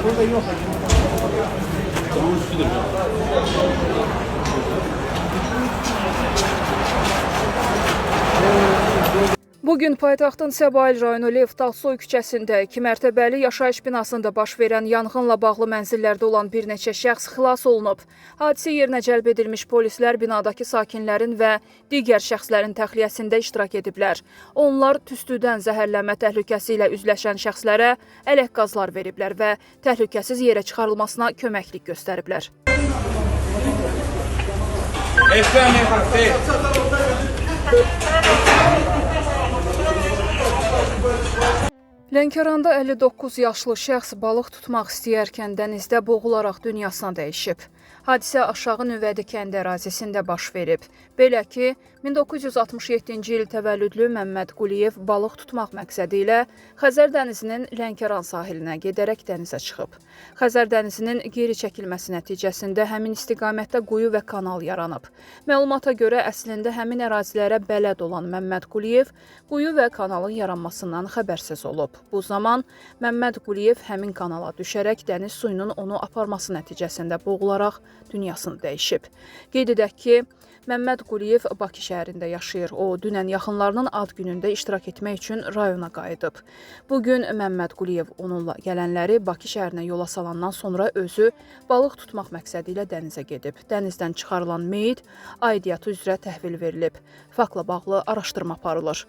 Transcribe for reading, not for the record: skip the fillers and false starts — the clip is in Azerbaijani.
Burada yok. Bunun üstüdür. Bugün paytaxtın Səbail rayonu Lev Tağsoy küçəsində 2 mərtəbəli yaşayış binasında baş verən yanğınla bağlı mənzillərdə olan bir neçə şəxs xilas olunub. Hadisə yerinə cəlb edilmiş polislər binadakı sakinlərin və digər şəxslərin təxliyəsində iştirak ediblər. Onlar tüstüdən zəhərlənmə təhlükəsi ilə üzləşən şəxslərə ələk qazlar veriblər və təhlükəsiz yerə çıxarılmasına köməklik göstəriblər. Lənkəranda 59 yaşlı şəxs balıq tutmaq istəyərkən dənizdə boğularaq dünyasına dəyişib. Hadisə aşağı Nüvədi kəndi ərazisində baş verib. Belə ki, 1967-ci il təvəllüdlü Məmməd Quliyev balıq tutmaq məqsədi ilə Xəzər dənizinin Lənkəran sahilinə gedərək dənizə çıxıb. Xəzər dənizinin geri çəkilməsi nəticəsində həmin istiqamətdə quyu və kanal yaranıb. Məlumata görə əslində həmin ərazilərə bələd olan Məmməd Quliyev quyu və kanalın yaranmasından xəbərsiz olub. Bu zaman Məmməd Quliyev həmin kanala düşərək dəniz suyunun onu aparması nəticəsində boğularaq dünyasını dəyişib. Qeyd edək ki, Məmməd Quliyev Bakı şəhərində yaşayır. O, dünən yaxınlarının ad günündə iştirak etmək üçün rayona qayıdıb. Bugün Məmməd Quliyev onunla gələnləri Bakı şəhərinə yola salandan sonra özü balıq tutmaq məqsədi ilə dənizə gedib. Dənizdən çıxarılan meyit aidiyyatı üzrə təhvil verilib. Faktla bağlı araşdırma aparılır.